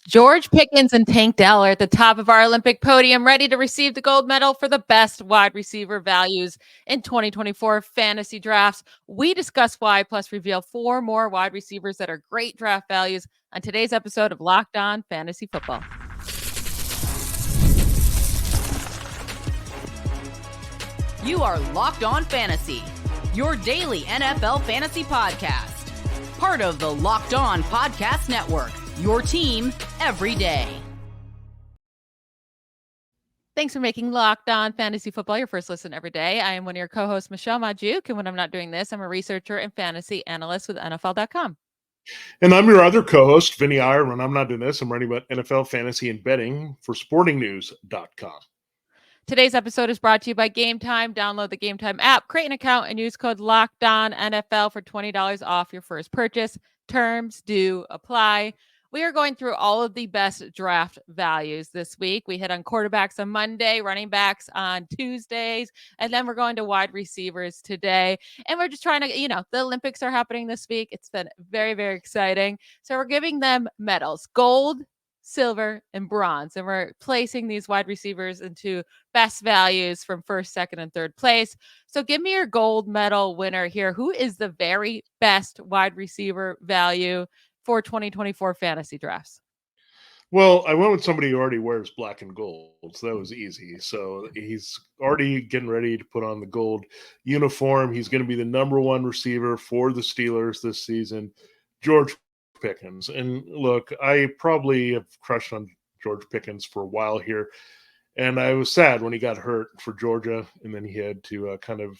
George Pickens and Tank Dell are at the top of our Olympic podium, ready to receive the gold medal for the best wide receiver values in 2024 fantasy drafts. We discuss why, plus reveal 4 more wide receivers that are great draft values on today's episode of Locked On Fantasy Football. You are Locked On Fantasy, your daily NFL fantasy podcast. Part of the Locked On Podcast Network, your team every day. Thanks for making Locked On Fantasy Football your first listen every day. I am one of your co-hosts, Michelle Magdziuk, and when I'm not doing this, I'm a researcher and fantasy analyst with NFL.com. And I'm your other co-host, Vinnie Iyer. When I'm not doing this, I'm writing about NFL fantasy and betting for sportingnews.com. Today's episode is brought to you by Game Time. Download the Game Time app, create an account, and use code LOCKEDONNFL for $20 off your first purchase. Terms do apply. We are going through all of the best draft values this week. We hit on quarterbacks on Monday, running backs on Tuesdays, and then we're going to wide receivers today. And we're just trying to, the Olympics are happening this week. It's been very, very exciting. So we're giving them medals, gold, silver, and bronze. And we're placing these wide receivers into best values from first, second, and third place. So give me your gold medal winner here. Who is the very best wide receiver value for 2024 fantasy drafts? Well, I went with somebody who already wears black and gold, so that was easy. So he's already getting ready to put on the gold uniform. He's going to be the number one receiver for the Steelers this season, George Pickens. And look, I probably have crushed on George Pickens for a while here, and I was sad when he got hurt for Georgia, and then he had to kind of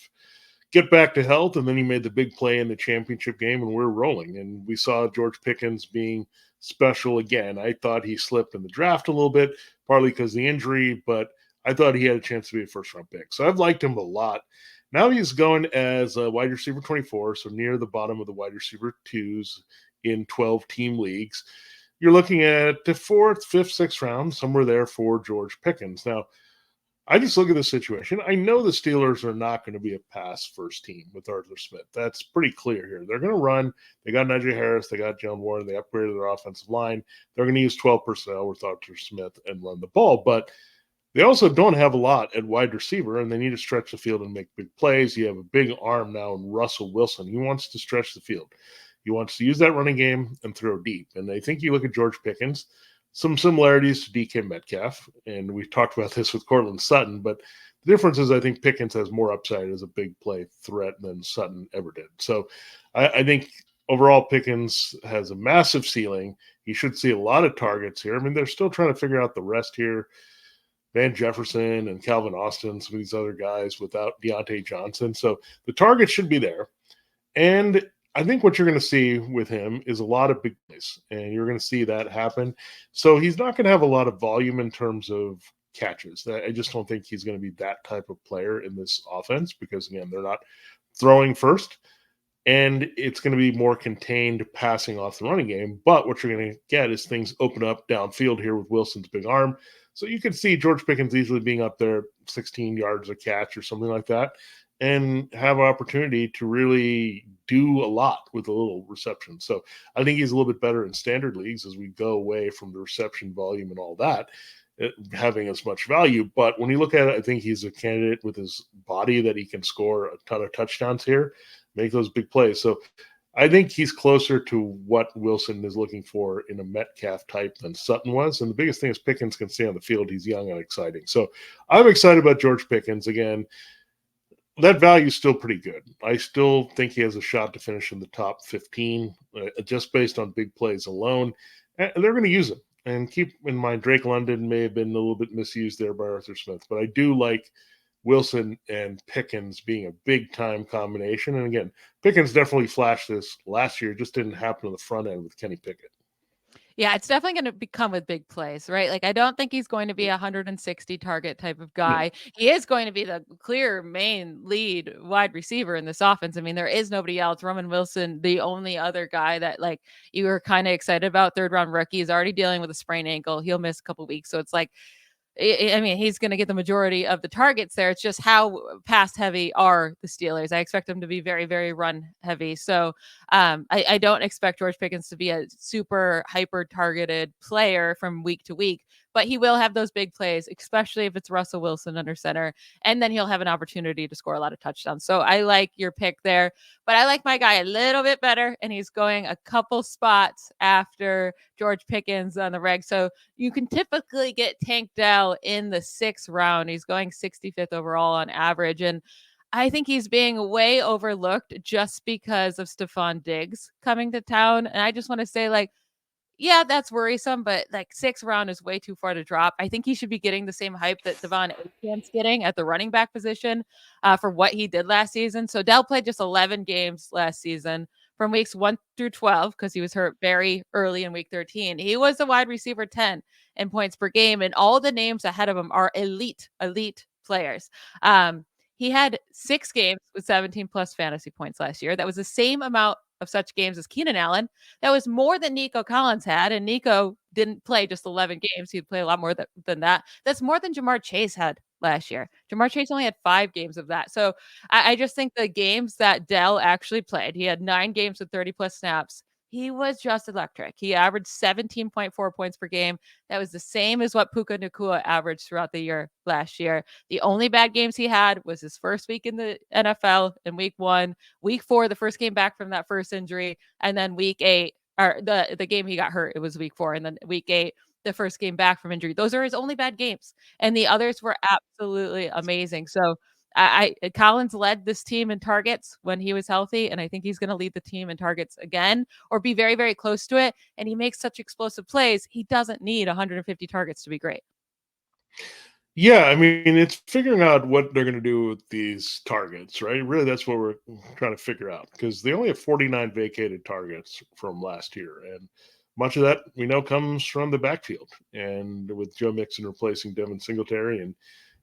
get back to health, and then he made the big play in the championship game, and we're rolling. And we saw George Pickens being special again. I thought he slipped in the draft a little bit, partly because of the injury, but I thought he had a chance to be a first-round pick. So I've liked him a lot. Now he's going as a wide receiver 24, so near the bottom of the wide receiver twos in 12-team leagues. You're looking at the 4th, 5th, 6th round, somewhere there for George Pickens. Now, I just look at the situation. I know the Steelers are not going to be a pass first team with Arthur Smith. That's pretty clear here. They're going to run. They got Najee Harris. They got Jalen Warren. They upgraded their offensive line. They're going to use 12 personnel with Arthur Smith and run the ball. But they also don't have a lot at wide receiver, and they need to stretch the field and make big plays. You have a big arm now in Russell Wilson. He wants to stretch the field. He wants to use that running game and throw deep. And I think you look at George Pickens, some similarities to DK Metcalf, and we've talked about this with Cortland Sutton, but the difference is I think Pickens has more upside as a big play threat than Sutton ever did. So I think overall Pickens has a massive ceiling. He should see a lot of targets here. I mean, they're still trying to figure out the rest here. Van Jefferson and Calvin Austin, some of these other guys without Deontay Johnson. So the targets should be there. And I think what you're going to see with him is a lot of big plays, and you're going to see that happen. So he's not going to have a lot of volume in terms of catches. I just don't think he's going to be that type of player in this offense because, again, they're not throwing first, and it's going to be more contained passing off the running game. But what you're going to get is things open up downfield here with Wilson's big arm. So you could see George Pickens easily being up there 16 yards a catch or something like that, and have an opportunity to really do a lot with a little reception. So I think he's a little bit better in standard leagues as we go away from the reception volume and all that, having as much value. But when you look at it, I think he's a candidate with his body that he can score a ton of touchdowns here, make those big plays. So I think he's closer to what Wilson is looking for in a Metcalf type than Sutton was. And the biggest thing is Pickens can stay on the field. He's young and exciting. So I'm excited about George Pickens. Again, that value is still pretty good. I still think he has a shot to finish in the top 15 just based on big plays alone. And they're going to use him. And keep in mind, Drake London may have been a little bit misused there by Arthur Smith. But I do like Wilson and Pickens being a big-time combination. And again, Pickens definitely flashed this last year. It just didn't happen on the front end with Kenny Pickett. Yeah, it's definitely going to become with big plays, right? Like, I don't think he's going to be a 160 target type of guy. No. He is going to be the clear main lead wide receiver in this offense. I mean, there is nobody else. Roman Wilson, the only other guy that like you were kind of excited about, 3rd round rookie, is already dealing with a sprained ankle. He'll miss a couple weeks. So it's like, I mean, he's going to get the majority of the targets there. It's just how pass heavy are the Steelers. I expect them to be very, very run heavy. So I don't expect George Pickens to be a super hyper targeted player from week to week, but he will have those big plays, especially if it's Russell Wilson under center. And then he'll have an opportunity to score a lot of touchdowns. So I like your pick there, but I like my guy a little bit better. And he's going a couple spots after George Pickens on the reg. So you can typically get Tank Dell in the 6th round. He's going 65th overall on average. And I think he's being way overlooked just because of Stephon Diggs coming to town. And I just want to say, like, yeah, that's worrisome, but like 6th round is way too far to drop. I think he should be getting the same hype that Devon Achane's getting at the running back position for what he did last season. So Dell played just 11 games last season from weeks 1 through 12 because he was hurt very early in week 13. He was a wide receiver 10 in points per game, and all the names ahead of him are elite players. He had 6 games with 17 plus fantasy points last year. That was the same amount of such games as Keenan Allen. That was more than Nico Collins had, and Nico didn't play just 11 games. He'd play a lot more than that. That's more than Jamar Chase had last year. Jamar Chase only had 5 games of that. So I just think the games that Dell actually played, he had 9 games with 30 plus snaps. He was just electric. He averaged 17.4 points per game. That was the same as what Puka Nacua averaged throughout the year last year. The only bad games he had was his first week in the NFL in week 1, week 4, the first game back from that first injury, and then week 8, or the game he got hurt, it was week 4, and then week 8, the first game back from injury. Those are his only bad games, and the others were absolutely amazing. So Collins led this team in targets when he was healthy, and I think he's going to lead the team in targets again or be very, very close to it. And he makes such explosive plays. He doesn't need 150 targets to be great. Yeah, I mean, it's figuring out what they're going to do with these targets, right? Really, that's what we're trying to figure out because they only have 49 vacated targets from last year. And much of that we know comes from the backfield. And with Joe Mixon replacing Devin Singletary and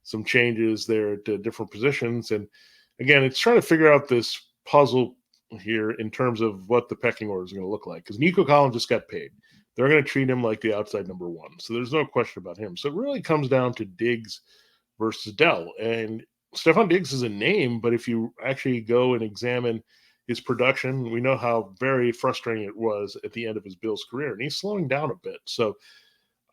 some changes there to different positions. And again, it's trying to figure out this puzzle here in terms of what the pecking order is going to look like because Nico Collins just got paid. They're going to treat him like the outside number 1. So there's no question about him. So it really comes down to Diggs versus Dell. And Stephon Diggs is a name, but if you actually go and examine his production, we know how very frustrating it was at the end of his Bills career. And he's slowing down a bit. So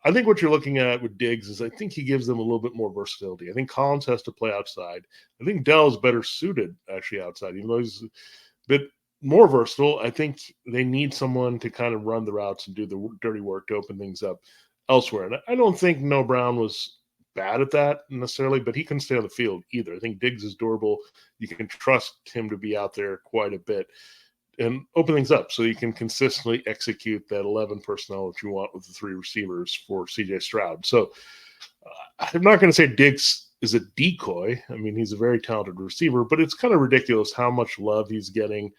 I think what you're looking at with Diggs is I think he gives them a little bit more versatility. I think Collins has to play outside. I think Dell's better suited actually outside, even though he's a bit more versatile. I think they need someone to kind of run the routes and do the dirty work to open things up elsewhere. And I don't think Noah Brown was bad at that necessarily, but he couldn't stay on the field either. I think Diggs is durable. You can trust him to be out there quite a bit and open things up so you can consistently execute that 11 personnel that you want with the 3 receivers for CJ Stroud. So I'm not going to say Diggs is a decoy. I mean, he's a very talented receiver, but it's kind of ridiculous how much love he's getting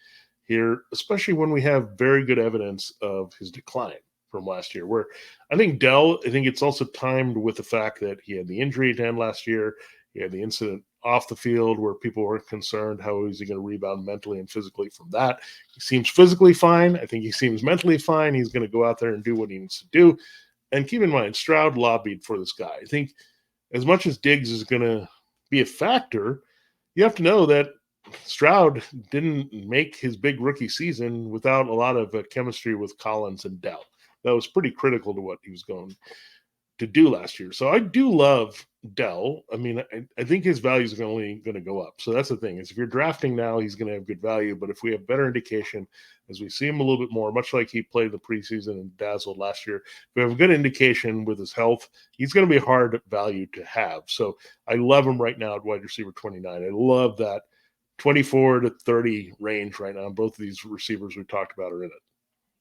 here, especially when we have very good evidence of his decline from last year, where I think Dell, I think it's also timed with the fact that he had the injury to end last year. He had the incident off the field where people were concerned how is he going to rebound mentally and physically from that. He seems physically fine. I think he seems mentally fine. He's going to go out there and do what he needs to do. And keep in mind, Stroud lobbied for this guy. I think as much as Diggs is going to be a factor, you have to know that Stroud didn't make his big rookie season without a lot of chemistry with Collins and Dell. That was pretty critical to what he was going to do last year. So I do love Dell. I mean, I think his value is only going to go up. So that's the thing is if you're drafting now, he's going to have good value. But if we have better indication as we see him a little bit more, much like he played the preseason and dazzled last year, if we have a good indication with his health, he's going to be a hard value to have. So I love him right now at wide receiver 29. I love that 24 to 30 range right now. Both of these receivers we talked about are in it.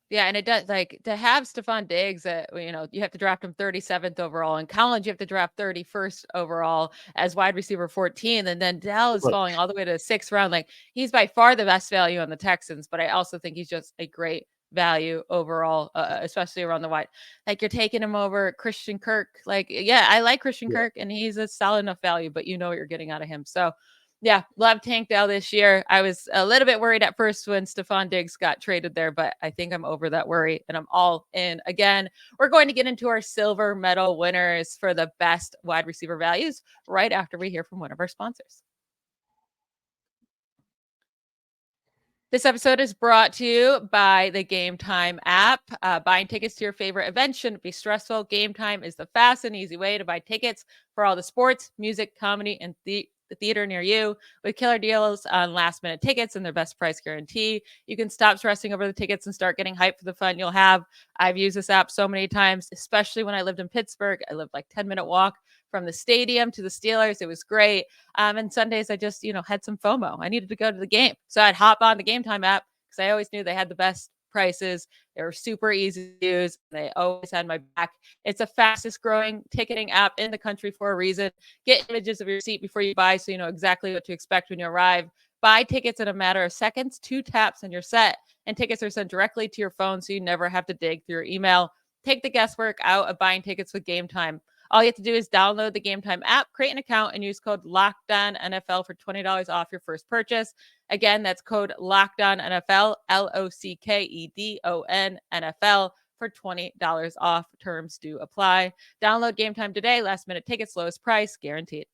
Yeah, and it does, like, to have Stephon Diggs, you have to draft him 37th overall. And Collins, you have to draft 31st overall as wide receiver 14. And then Dell is falling all the way to the 6th round. Like, he's by far the best value on the Texans, but I also think he's just a great value overall, especially around the wide. Like, you're taking him over Christian Kirk. Like, yeah, I like Christian Kirk, and he's a solid enough value, but you know what you're getting out of him. So, Yeah, love Tank Dell this year. I was a little bit worried at first when Stephon Diggs got traded there, but I think I'm over that worry and I'm all in again. We're going to get into our silver medal winners for the best wide receiver values right after we hear from one of our sponsors. This episode is brought to you by the Game Time app. Buying tickets to your favorite events shouldn't be stressful. Game Time is the fast and easy way to buy tickets for all the sports, music, comedy, and the theater near you. With killer deals on last-minute tickets and their best price guarantee, you can stop stressing over the tickets and start getting hyped for the fun you'll have. I've used this app so many times, especially when I lived in Pittsburgh. I lived like 10-minute walk from the stadium to the Steelers. It was great. And Sundays, I just, had some FOMO. I needed to go to the game. So I'd hop on the Game Time app because I always knew they had the best prices. They were super easy to use. They always had my back. It's the fastest growing ticketing app in the country for a reason. Get images of your seat before you buy so you know exactly what to expect when you arrive. Buy tickets in a matter of seconds, 2 taps, and you're set. And tickets are sent directly to your phone so you never have to dig through your email. Take the guesswork out of buying tickets with Game Time. All you have to do is download the Game Time app, create an account, and use code LOCKEDONNFL for $20 off your first purchase. Again, that's code LOCKEDONNFL, LOCKEDON NFL for $20 off. Terms do apply. Download Game Time today. Last minute tickets, lowest price, guaranteed.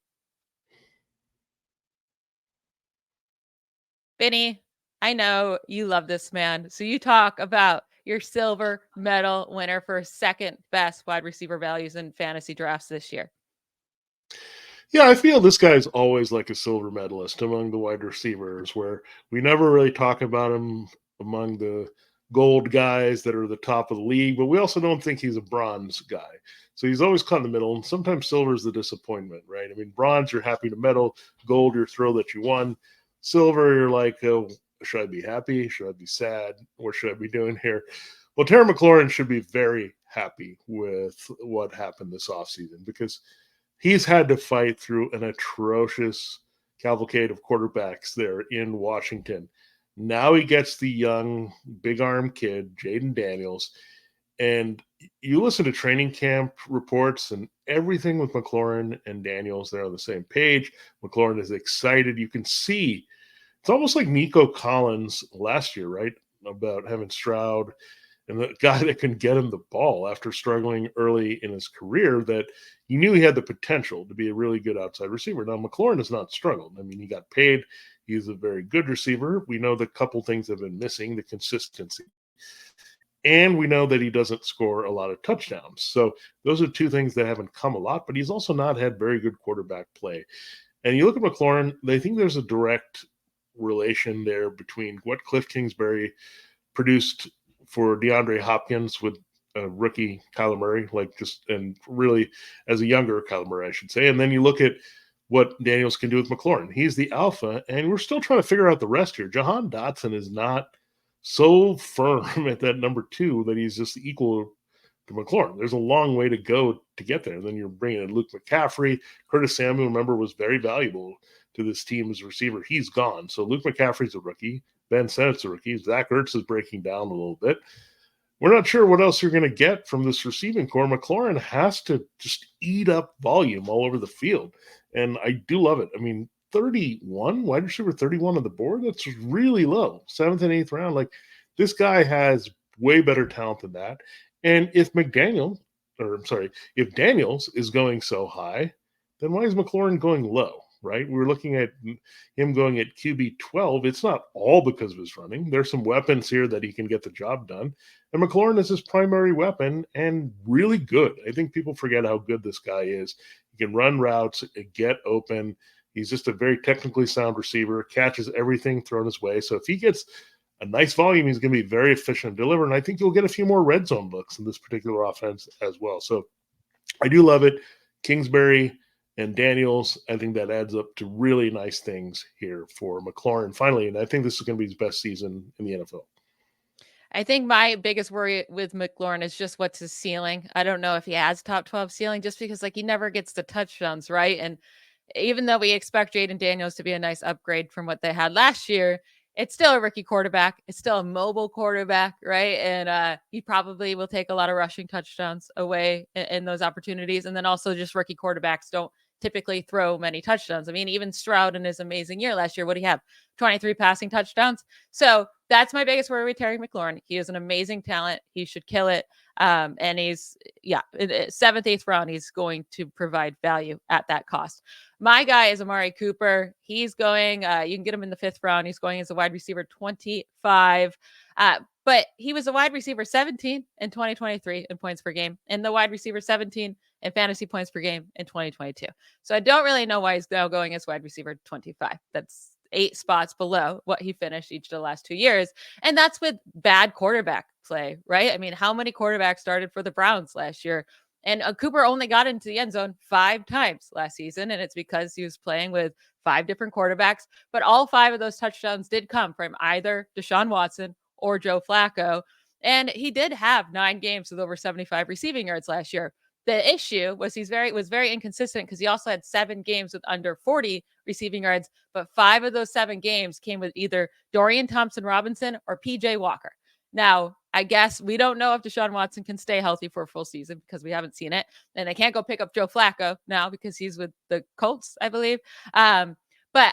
Vinnie, I know you love this man. So you talk about your silver medal winner for second best wide receiver values in fantasy drafts this year. Yeah, I feel this guy's always like a silver medalist among the wide receivers, where we never really talk about him among the gold guys that are the top of the league, but we also don't think he's a bronze guy. So he's always caught in the middle, and sometimes silver is the disappointment, right? I mean, bronze, you're happy to medal. Gold, you're thrilled that you won. Silver, you're like, oh, should I be happy? Should I be sad? What should I be doing here? Well, Terry McLaurin should be very happy with what happened this offseason because he's had to fight through an atrocious cavalcade of quarterbacks there in Washington. Now he gets the young, big arm kid, Jaden Daniels. And you listen to training camp reports and everything with McLaurin and Daniels, they're on the same page. McLaurin is excited. You can see it's almost like Nico Collins last year, right? About having Stroud and the guy that can get him the ball after struggling early in his career, that he knew he had the potential to be a really good outside receiver. Now, McLaurin has not struggled. I mean, he got paid. He's a very good receiver. We know the couple things have been missing, the consistency. And we know that he doesn't score a lot of touchdowns. So those are two things that haven't come a lot, but he's also not had very good quarterback play. And you look at McLaurin, they think there's a direct relation there between what Cliff Kingsbury produced for DeAndre Hopkins with a rookie Kyler Murray, and really as a younger Kyler Murray, I should say. And then you look at what Daniels can do with McLaurin. He's the alpha, and we're still trying to figure out the rest here. Jahan Dotson is not so firm at that number 2 that he's just equal to McLaurin. There's a long way to go to get there. And then you're bringing in Luke McCaffrey. Curtis Samuel, remember, was very valuable to this team as a receiver. He's gone. So Luke McCaffrey's a rookie. Ben Sennett's a rookie. Zach Ertz is breaking down a little bit. We're not sure what else you're going to get from this receiving core. McLaurin has to just eat up volume all over the field. And I do love it. I mean, 31, wide receiver 31 on the board, that's really low. 7th and 8th round. Like, this guy has way better talent than that. And if Daniels is going so high, then why is McLaurin going low, right? We're looking at him going at QB 12. It's not all because of his running. There's some weapons here that he can get the job done. And McLaurin is his primary weapon and really good. I think people forget how good this guy is. He can run routes, get open. He's just a very technically sound receiver, catches everything thrown his way. So if he gets a nice volume, he's going to be very efficient deliver. And I think you'll get a few more red zone looks in this particular offense as well. So I do love it. Kingsbury and Daniels, I think that adds up to really nice things here for McLaurin finally. And I think this is going to be his best season in the NFL. I think my biggest worry with McLaurin is just what's his ceiling. I don't know if he has top 12 ceiling just because he never gets the touchdowns, right? And even though we expect Jaden Daniels to be a nice upgrade from what they had last year, it's still a rookie quarterback. It's still a mobile quarterback, right? And he probably will take a lot of rushing touchdowns away in those opportunities. And then also just rookie quarterbacks don't typically throw many touchdowns. I mean, even Stroud in his amazing year last year, what do you have? 23 passing touchdowns. So that's my biggest worry with Terry McLaurin. He is an amazing talent. He should kill it. And he's, seventh, eighth round, he's going to provide value at that cost. My guy is Amari Cooper. He's going, you can get him in the fifth round. He's going as a wide receiver 25. But he was a wide receiver 17 in 2023 in points per game, and the wide receiver 17 in fantasy points per game in 2022. So I don't really know why he's now going as wide receiver 25. That's 8 spots below what he finished each of the last 2 years. And that's with bad quarterback play, right? I mean, how many quarterbacks started for the Browns last year? And Cooper only got into the end zone 5 times last season. And it's because he was playing with 5 different quarterbacks. But all 5 of those touchdowns did come from either Deshaun Watson or Joe Flacco. And he did have 9 games with over 75 receiving yards last year. The issue was was very inconsistent because he also had 7 games with under 40 receiving yards, but 5 of those 7 games came with either Dorian Thompson-Robinson or PJ Walker. Now, I guess we don't know if Deshaun Watson can stay healthy for a full season because we haven't seen it. And they can't go pick up Joe Flacco now because he's with the Colts, I believe. But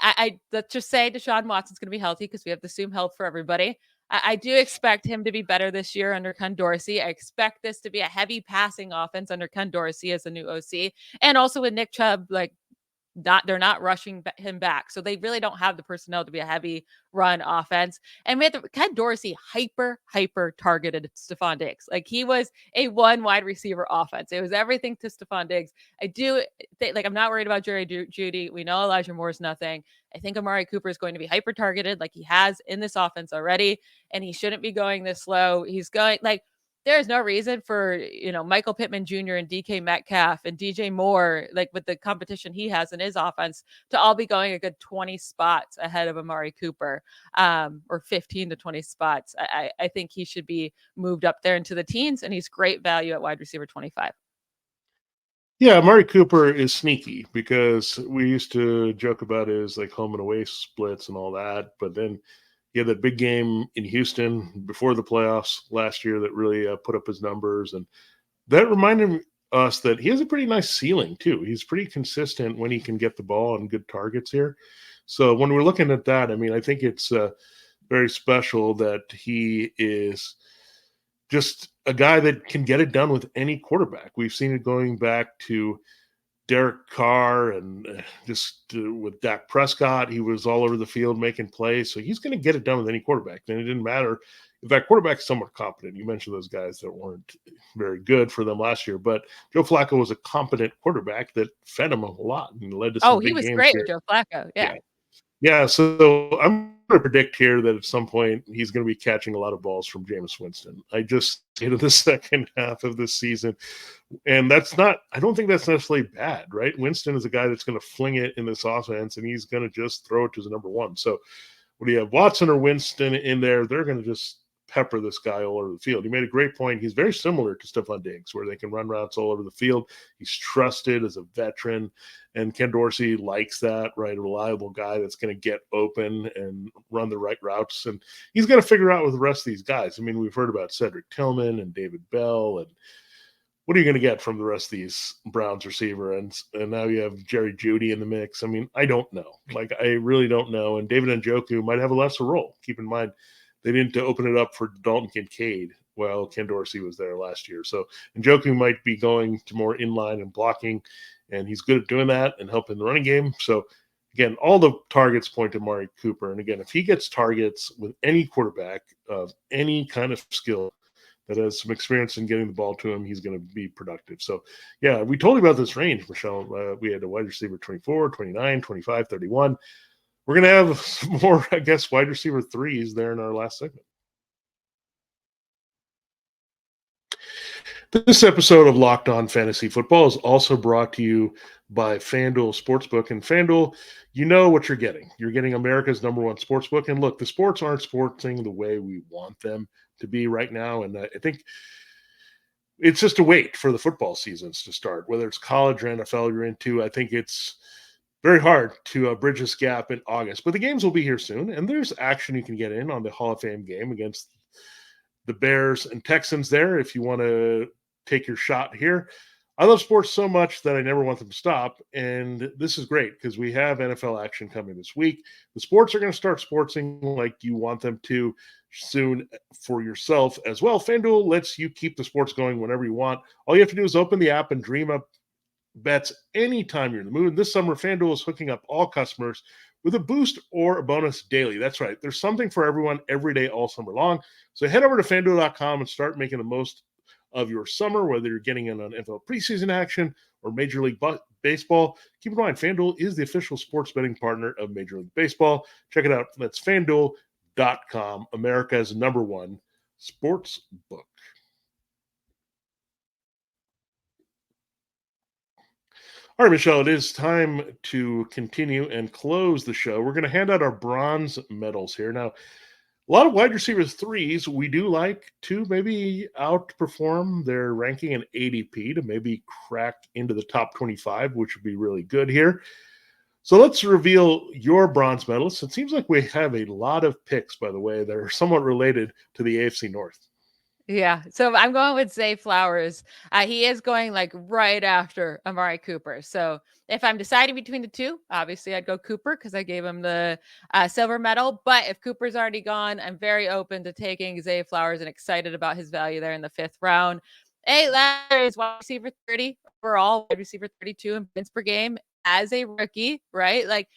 I let's just say Deshaun Watson's going to be healthy because we have to assume health for everybody. I do expect him to be better this year under Ken Dorsey. I expect this to be a heavy passing offense under Ken Dorsey as a new OC. And also with Nick Chubb, they're not rushing him back. So they really don't have the personnel to be a heavy run offense. And with Ken Dorsey hyper targeted Stephon Diggs. Like he was a 1 wide receiver offense. It was everything to Stephon Diggs. I do think, I'm not worried about Jerry Jeudy. We know Elijah Moore's nothing. I think Amari Cooper is going to be hyper targeted like he has in this offense already. And he shouldn't be going this slow. He's going there is no reason for, Michael Pittman Jr. and DK Metcalf and DJ Moore, with the competition he has in his offense, to all be going a good 20 spots ahead of Amari Cooper, or 15 to 20 spots. I think he should be moved up there into the teens, and he's great value at wide receiver 25. Yeah, Amari Cooper is sneaky because we used to joke about his home and away splits and all that, but then he had that big game in Houston before the playoffs last year that really put up his numbers. And that reminded us that he has a pretty nice ceiling too. He's pretty consistent when he can get the ball and good targets here. So when we're looking at that, I mean, I think it's very special that he is just a guy that can get it done with any quarterback. We've seen it going back to Derek Carr and with Dak Prescott. He was all over the field making plays. So he's going to get it done with any quarterback. Then it didn't matter if that quarterback is somewhat competent. You mentioned those guys that weren't very good for them last year, but Joe Flacco was a competent quarterback that fed him a lot and led to some big games. Oh, he was great with Joe Flacco. Yeah. So I'm going to predict here that at some point he's going to be catching a lot of balls from Jameis Winston. I just into the second half of this season, and I don't think that's necessarily bad, right? Winston is a guy that's going to fling it in this offense, and he's going to just throw it to his number one. So when you have Watson or Winston in there, they're going to just pepper this guy all over the field. He made a great point. He's very similar to Stephon Diggs, where they can run routes all over the field. He's trusted as a veteran, and Ken Dorsey likes that, right? A reliable guy that's going to get open and run the right routes. And he's going to figure out with the rest of these guys. I mean, we've heard about Cedric Tillman and David Bell, and what are you going to get from the rest of these Browns receiver? And now you have Jerry Jeudy in the mix. I mean, I don't know. I really don't know. And David Njoku might have a lesser role. Keep in mind, they didn't open it up for Dalton Kincaid while Ken Dorsey was there last year. So Njoku might be going to more inline and blocking, and he's good at doing that and helping the running game. So, again, all the targets point to Amari Cooper. And, again, if he gets targets with any quarterback of any kind of skill that has some experience in getting the ball to him, he's going to be productive. So, yeah, we told you about this range, Michelle. We had a wide receiver 24, 29, 25, 31. We're going to have some more, I guess, wide receiver threes there in our last segment. This episode of Locked On Fantasy Football is also brought to you by FanDuel Sportsbook. And FanDuel, you know what you're getting. You're getting America's #1 sportsbook. And look, the sports aren't sporting the way we want them to be right now. And I think it's just a wait for the football seasons to start, whether it's college or NFL you're into. I think it's very hard to bridge this gap in August, but the games will be here soon, and there's action you can get in on the Hall of Fame game against the Bears and Texans there if you want to take your shot here. I love sports so much that I never want them to stop. And this is great because we have NFL action coming this week. The sports are going to start sportsing like you want them to soon for yourself as well. FanDuel lets you keep the sports going whenever you want. All you have to do is open the app and dream up bets anytime you're in the mood. This summer, FanDuel is hooking up all customers with a boost or a bonus daily. That's right. There's something for everyone every day all summer long. So head over to FanDuel.com and start making the most of your summer, whether you're getting in on NFL preseason action or Major League Baseball. Keep in mind, FanDuel is the official sports betting partner of Major League Baseball. Check it out. That's FanDuel.com, America's #1 sports book. All right, Michelle, it is time to continue and close the show. We're going to hand out our bronze medals here. Now, a lot of wide receivers threes, we do like to maybe outperform their ranking in ADP to maybe crack into the top 25, which would be really good here. So let's reveal your bronze medalists. It seems like we have a lot of picks, by the way, that are somewhat related to the AFC North. Yeah. So I'm going with Zay Flowers. He is going like right after Amari Cooper. So if I'm deciding between the two, obviously I'd go Cooper because I gave him the silver medal. But if Cooper's already gone, I'm very open to taking Zay Flowers and excited about his value there in the 5th round. Last year is wide receiver 30 overall, wide receiver 32 in points per game as a rookie, right? Like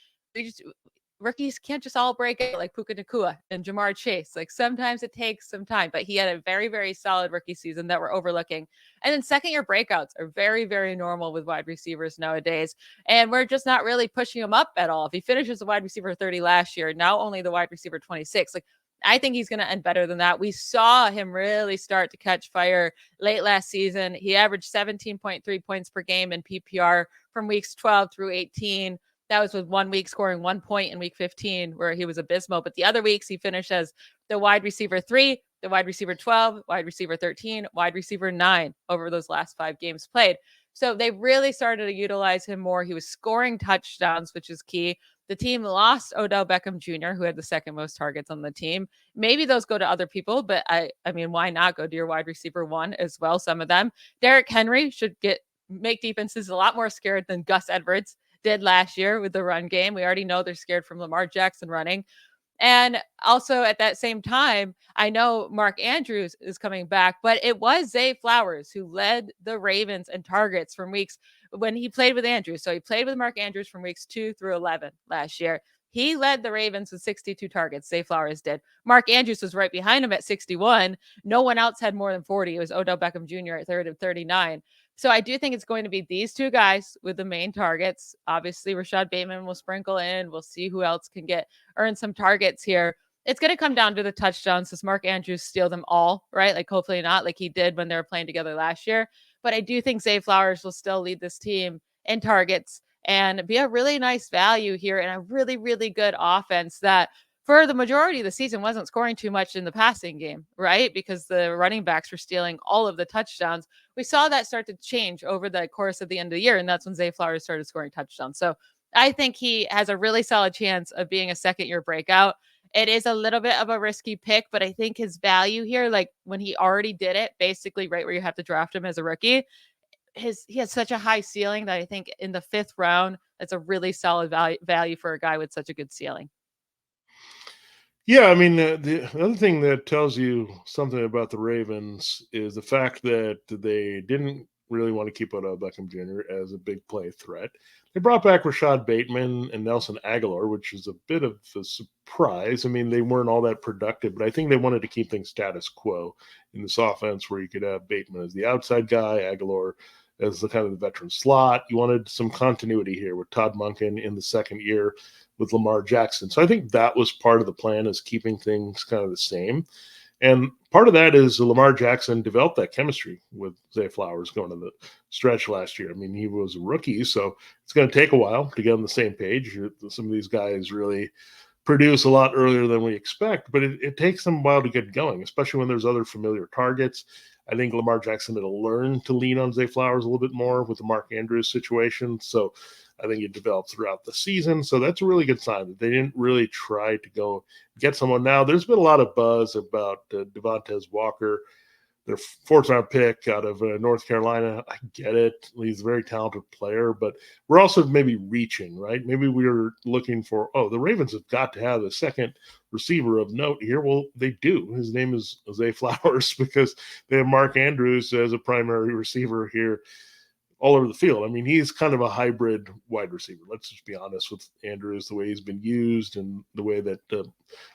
rookies can't just all break out like Puka Nacua and Jamar Chase. Like sometimes it takes some time, but he had a very, very solid rookie season that we're overlooking. And then second year breakouts are very, very normal with wide receivers nowadays. And we're just not really pushing him up at all. If he finishes a wide receiver 30 last year, now only the wide receiver 26, like I think he's going to end better than that. We saw him really start to catch fire late last season. He averaged 17.3 points per game in PPR from weeks 12 through 18. That was with 1 week scoring 1 point in week 15 where he was abysmal. But the other weeks he finished as the wide receiver 3, the wide receiver 12, wide receiver 13, wide receiver 9 over those last 5 games played. So they really started to utilize him more. He was scoring touchdowns, which is key. The team lost Odell Beckham Jr., who had the second most targets on the team. Maybe those go to other people, but I mean, why not go to your wide receiver 1 as well? Some of them. Derrick Henry should make defenses a lot more scared than Gus Edwards did last year with the run game. We already know they're scared from Lamar Jackson running. And also at that same time, I know Mark Andrews is coming back, but it was Zay Flowers who led the Ravens in targets from weeks when he played with Andrews. So he played with Mark Andrews from weeks 2 through 11 last year. He led the Ravens with 62 targets. Zay Flowers did. Mark Andrews was right behind him at 61. No one else had more than 40. It was Odell Beckham Jr. at 39. So I do think it's going to be these two guys with the main targets. Obviously, Rashad Bateman will sprinkle in. We'll see who else can earn some targets here. It's going to come down to the touchdowns. Does Mark Andrews steal them all, right? Like hopefully not like he did when they were playing together last year. But I do think Zay Flowers will still lead this team in targets and be a really nice value here and a really, really good offense that for the majority of the season wasn't scoring too much in the passing game, right? Because the running backs were stealing all of the touchdowns. We saw that start to change over the course of the end of the year, and that's when Zay Flowers started scoring touchdowns. So I think he has a really solid chance of being a second-year breakout. It is a little bit of a risky pick, but I think his value here, like when he already did it, basically right where you have to draft him as a rookie, he has such a high ceiling that I think in the 5th round, that's a really solid value for a guy with such a good ceiling. Yeah, I mean, the other thing that tells you something about the Ravens is the fact that they didn't really want to keep Odell Beckham Jr. as a big play threat. They brought back Rashad Bateman and Nelson Aguilar, which is a bit of a surprise. I mean, they weren't all that productive, but I think they wanted to keep things status quo in this offense where you could have Bateman as the outside guy, Aguilar as the kind of the veteran slot. You wanted some continuity here with Todd Monken in the second year with Lamar Jackson. So I think that was part of the plan, is keeping things kind of the same. And part of that is Lamar Jackson developed that chemistry with Zay Flowers going to the stretch last year. I mean, he was a rookie, so it's going to take a while to get on the same page. Some of these guys really produce a lot earlier than we expect, but it takes them a while to get going, especially when there's other familiar targets. I think Lamar Jackson will learn to lean on Zay Flowers a little bit more with the Mark Andrews situation. So I think it developed throughout the season. So that's a really good sign that they didn't really try to go get someone. Now, there's been a lot of buzz about Devontae Walker their fourth-round pick out of North Carolina. I get it. He's a very talented player, but we're also maybe reaching, right? Maybe we're looking for, the Ravens have got to have a second receiver of note here. Well, they do. His name is Zay Flowers because they have Mark Andrews as a primary receiver here all over the field. I mean, he's kind of a hybrid wide receiver. Let's just be honest with Andrews, the way he's been used and the way that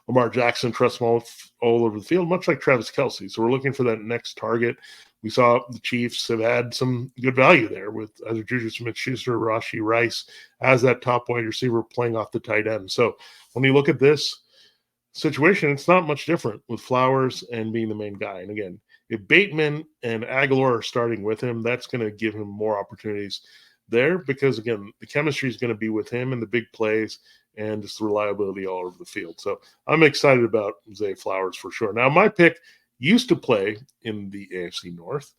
Lamar Jackson trusts him all over the field, much like Travis Kelce. So we're looking for that next target. We saw the Chiefs have had some good value there with either Juju Smith-Schuster or Rashee Rice as that top wide receiver playing off the tight end. So when you look at this situation, it's not much different with Flowers and being the main guy. And again, if Bateman and Aguilar are starting with him, that's going to give him more opportunities there because, again, the chemistry is going to be with him and the big plays and just the reliability all over the field. So I'm excited about Zay Flowers for sure. Now, my pick used to play in the AFC North.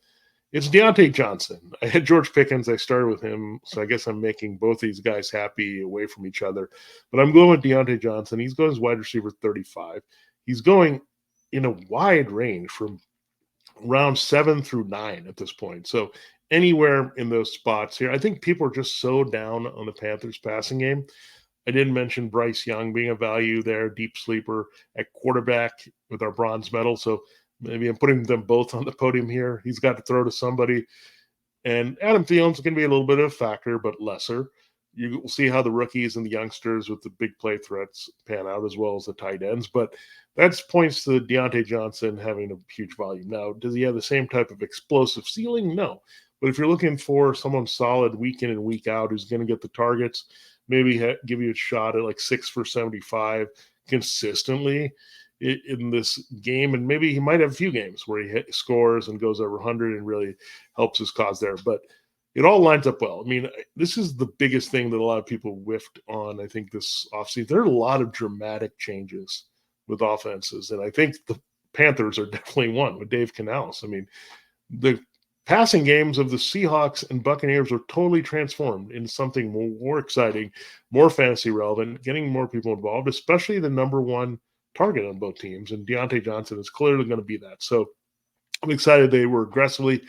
It's Deontay Johnson. I had George Pickens. I started with him, so I guess I'm making both these guys happy away from each other. But I'm going with Deontay Johnson. He's going as wide receiver 35. He's going in a wide range from round 7 through 9 at this point. So anywhere in those spots here, I think people are just so down on the Panthers passing game. I didn't mention Bryce Young being a value there, deep sleeper at quarterback with our bronze medal. So maybe I'm putting them both on the podium here. He's got to throw to somebody. And Adam Thielen's going to be a little bit of a factor, but lesser. You will see how the rookies and the youngsters with the big play threats pan out as well as the tight ends. But that points to Deontay Johnson having a huge volume. Now, does he have the same type of explosive ceiling? No. But if you're looking for someone solid week in and week out who's going to get the targets, maybe give you a shot at like 6 for 75 consistently in this game. And maybe he might have a few games where he scores and goes over 100 and really helps his cause there. But it all lines up well. I mean, this is the biggest thing that a lot of people whiffed on, I think, this offseason. There are a lot of dramatic changes with offenses, and I think the Panthers are definitely one with Dave Canales. I mean, the passing games of the Seahawks and Buccaneers are totally transformed into something more exciting, more fantasy relevant, getting more people involved, especially the number one target on both teams, and Deontay Johnson is clearly going to be that. So I'm excited they were aggressively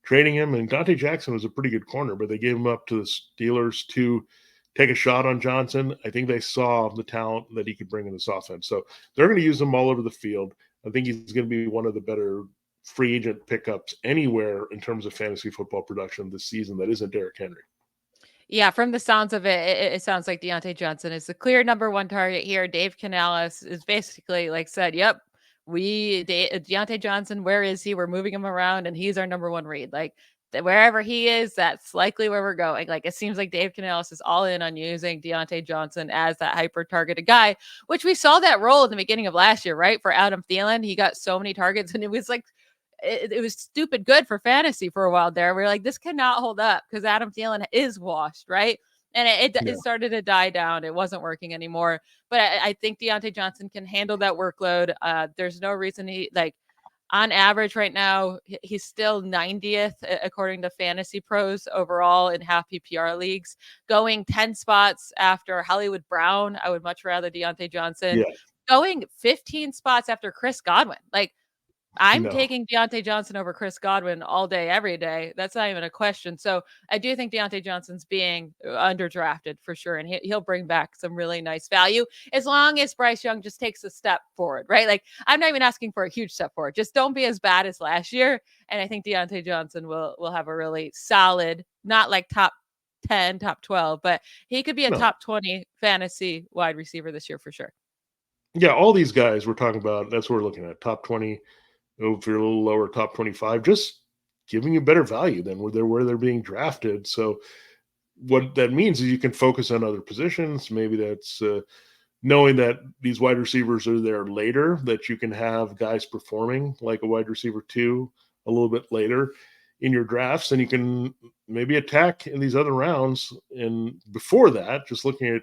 trading him, and Deontay Jackson was a pretty good corner, but they gave him up to the Steelers to take a shot on Johnson. I think they saw the talent that he could bring in this offense. So they're going to use him all over the field. I think he's going to be one of the better free agent pickups anywhere in terms of fantasy football production this season that isn't Derrick Henry. Yeah, from the sounds of it, it sounds like Deontay Johnson is the clear number one target here. Dave Canales is basically said, yep, Deontay Johnson, where is he? We're moving him around and he's our number one read. Wherever he is, that's likely where we're going. It seems like Dave Canales is all in on using Deontay Johnson as that hyper targeted guy, which we saw that role in the beginning of last year, right? For Adam Thielen, he got so many targets and it was it was stupid good for fantasy for a while there. We were like, this cannot hold up because Adam Thielen is washed, right? And it started to die down. It wasn't working anymore. But I think Deontay Johnson can handle that workload. There's no reason on average right now, he's still 90th according to Fantasy Pros overall in half PPR leagues, going 10 spots after Hollywood Brown. I would much rather Deontay Johnson going 15 spots after Chris Godwin. I'm taking Deontay Johnson over Chris Godwin all day, every day. That's not even a question. So I do think Deontay Johnson's being underdrafted for sure. And he'll bring back some really nice value as long as Bryce Young just takes a step forward, right? I'm not even asking for a huge step forward. Just don't be as bad as last year. And I think Deontay Johnson will have a really solid, not top 10, top 12, but he could be a top 20 fantasy wide receiver this year for sure. Yeah, all these guys we're talking about, that's what we're looking at, top 20. If you're a little lower, top 25, just giving you better value than where they're being drafted. So what that means is you can focus on other positions. Maybe that's knowing that these wide receivers are there later, that you can have guys performing like a wide receiver 2 a little bit later in your drafts, and you can maybe attack in these other rounds. And before that, just looking at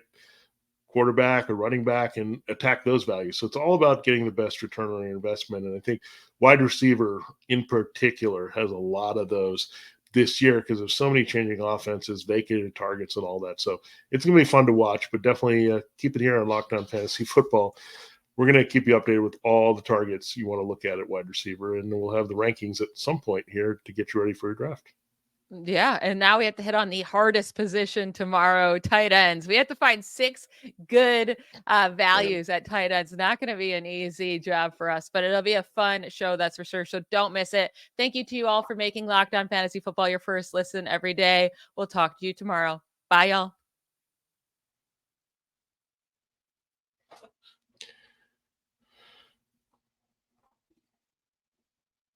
quarterback or running back and attack those values. So it's all about getting the best return on your investment. And I think wide receiver in particular has a lot of those this year because of so many changing offenses, vacated targets and all that. So it's going to be fun to watch, but definitely keep it here on Locked On Fantasy Football. we're going to keep you updated with all the targets you want to look at wide receiver, and we'll have the rankings at some point here to get you ready for your draft. Yeah, and now we have to hit on the hardest position tomorrow, tight ends. We have to find 6 good values at tight ends. Not going to be an easy job for us, but it'll be a fun show, that's for sure. So don't miss it. Thank you to you all for making Locked On Fantasy Football your first listen every day. We'll talk to you tomorrow. Bye, y'all.